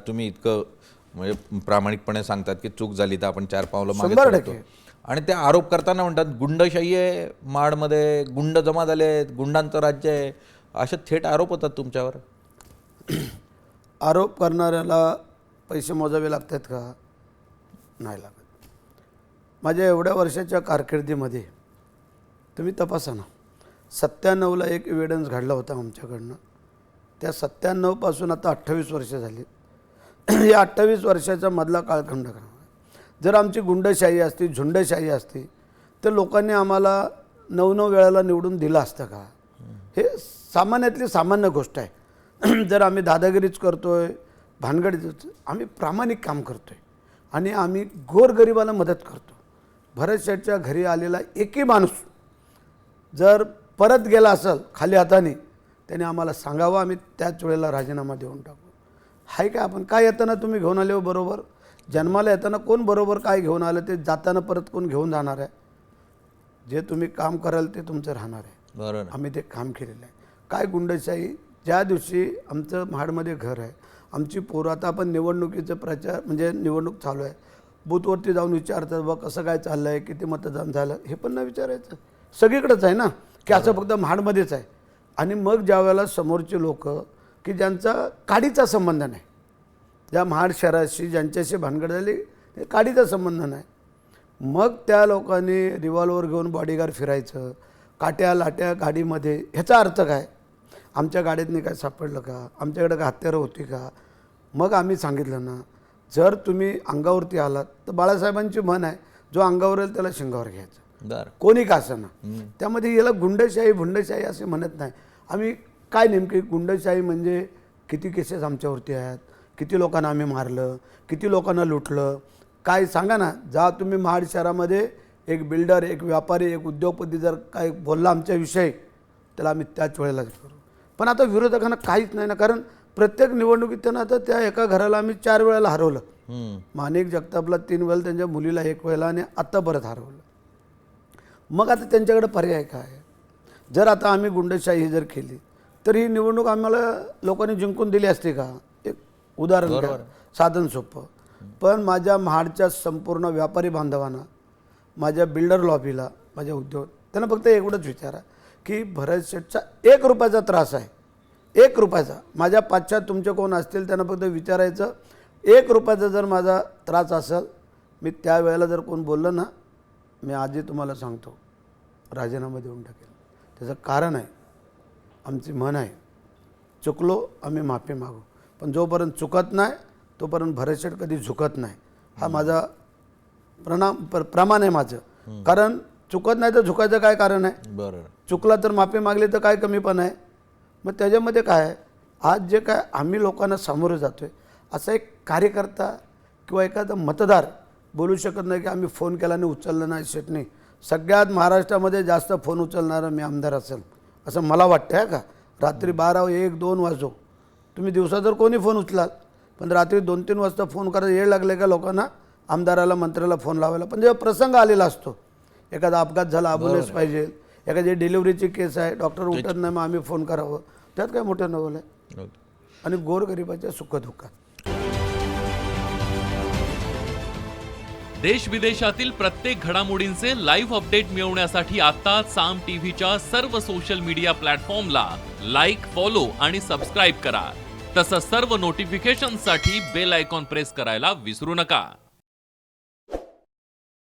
तुम्ही इतकं म्हणजे प्रामाणिकपणे सांगतात की चूक झाली तर आपण 4 पावलं मागे 100% सरकतो. आणि ते आरोप करताना म्हणतात गुंडशाही आहे, माडमध्ये गुंड जमा झाले आहेत, गुंडांचं राज्य आहे, असे थेट आरोप होतात तुमच्यावर. आरोप करणाऱ्याला पैसे मोजावे लागतात का? नाही लागत. माझ्या एवढ्या वर्षाच्या कारकिर्दीमध्ये तुम्ही तपासा ना, 97ला एक एव्हिडन्स घडला होता आमच्याकडनं. त्या 97पासून आता 28 वर्ष झाली. या 28 वर्षाचा मधला कालखंड करा. जर आमची गुंडशाही असती, झुंडशाही असती, तर लोकांनी आम्हाला 9-9 वेळाला निवडून दिलं असतं का? हे सामान्यातली सामान्य गोष्ट आहे. जर आम्ही दादागिरीच करतोय, भानगडीच, आम्ही प्रामाणिक काम करतोय आणि आम्ही गोरगरिबाला मदत करतो. भरत शेठच्या घरी आलेला एकही माणूस जर परत गेला असेल खाली हाताने, त्याने आम्हाला सांगावं, आम्ही त्याच वेळेला राजीनामा देऊन टाकू. हाय काय आपण काय येताना तुम्ही घेऊन आले हो बरोबर? जन्माला येताना कोण बरोबर काय घेऊन आलं ते जाताना परत कोण घेऊन जाणार आहे? जे तुम्ही काम कराल ते तुमचं राहणार आहे. बरोबर. आम्ही ते काम केलेलं आहे. काय गुंडशाही? ज्या दिवशी आमचं महाडमध्ये घर आहे, आमची पोरं, आता आपण निवडणुकीचं प्रचार म्हणजे निवडणूक चालू आहे, बूथवरती जाऊन विचारतात बा कसं काय चाललं आहे, किती मतदान झालं, हे पण नाही विचारायचं. सगळीकडेच आहे ना, की असं फक्त महाडमध्येच आहे. आणि मग ज्या वेळेला समोरचे लोक की ज्यांचा काडीचा संबंध नाही, ज्या महाड शहराशी ज्यांच्याशी भानगड झाली ते काडीचा संबंध नाही, मग त्या लोकांनी रिव्हॉल्वर घेऊन बॉडीगार्ड फिरायचं काट्या लाट्या गाडीमध्ये. ह्याचा अर्थ काय? आमच्या गाडीतनी काय सापडलं का? आमच्याकडे काय हत्यारं होती का? मग आम्ही सांगितलं ना, जर तुम्ही अंगावरती आलात तर बाळासाहेबांची म्हण आहे, जो अंगावर येईल त्याला शिंगावर घ्यायचं, कोणी का असं. त्यामध्ये याला गुंडशाही भुंडशाही असे म्हणत नाही आम्ही. काय नेमकी गुंडशाही म्हणजे किती केसेस आमच्यावरती आहेत, किती लोकांना आम्ही मारलं, किती लोकांना लुटलं, काय सांगा ना. जा तुम्ही महाड शहरामध्ये एक बिल्डर, एक व्यापारी, एक उद्योगपती जर काय बोलला आमच्याविषयी, त्याला आम्ही त्याच वेळेला करू. पण आता विरोधकांना काहीच नाही ना, कारण प्रत्येक निवडणुकीत त्यांना आता त्या एका घराला आम्ही 4 वेळेला हरवलं. माणिक जगतापला 3 वेळेला, त्यांच्या मुलीला 1 वेळेला आणि आत्ता परत हरवलं. मग आता त्यांच्याकडे पर्याय काय? जर आता आम्ही गुंडशाही जर केली तर ही निवडणूक आम्हाला लोकांनी जिंकून दिली असते का? एक उदाहरण द्या, साधन सोपं. पण माझ्या महाडच्या संपूर्ण व्यापारी बांधवांना, माझ्या बिल्डर लॉबीला, माझ्या उद्योग, त्यांना फक्त एवढंच विचारा की भरत शेठचा 1 रुपयाचा त्रास आहे, 1 रुपयाचा. माझ्या पाठच्यात तुमचे कोण असतील त्यांना फक्त विचारायचं, 1 रुपयाचा जर माझा त्रास असेल, मी त्यावेळेला जर कोण बोललं ना, मी आजही तुम्हाला सांगतो राजीनामा देऊन टाकेल. त्याचं कारण आहे, आमची म्हण आहे, चुकलो आम्ही माफी मागू, पण जोपर्यंत चुकत नाही तोपर्यंत भरत शेठ कधी झुकत नाही. हा माझा प्रमाण आहे माझं. कारण चुकत नाही तर झुकायचं काय कारण आहे? बरोबर. चुकला तर माफी मागली तर काय कमी पण आहे? मग त्याच्यामध्ये काय आहे, आज जे काय आम्ही लोकांना सामोरं जातो आहे, असा एक कार्यकर्ता किंवा एखादा मतदार बोलू शकत नाही की आम्ही फोन केला आणि उचललं नाही शेठने. सगळ्यात महाराष्ट्रामध्ये जास्त फोन उचलणारा मी आमदार असेल असं मला वाटतं आहे का? रात्री 12, 1, 2 वाजो, तुम्ही दिवसा जर कोणी फोन उचलाल, पण रात्री 2-3 वाजता फोन करायला येळ लागले का लोकांना, आमदाराला, मंत्र्याला फोन लावायला. पण जेव्हा प्रसंग आलेला असतो, एखादा अपघात झाला, ॲम्ब्युलन्स पाहिजे, एखादी डिलिव्हरीची केस आहे, डॉक्टर उठत नाही, मग आम्ही फोन करावं, त्यात काय मोठं नवलं आहे. आणि गोरगरिबाच्या सुखदुःखात. देश विदेशातील प्रत्येक घडामोडींचे लाईव्ह अपडेट मिळवण्यासाठी आता साम टीव्हीच्या सर्व सोशल मीडिया प्लॅटफॉर्मला लाईक, फॉलो आणि सबस्क्राईब करा. तसंच सर्व नोटिफिकेशनसाठी बेल आयकॉन प्रेस करायला विसरू नका.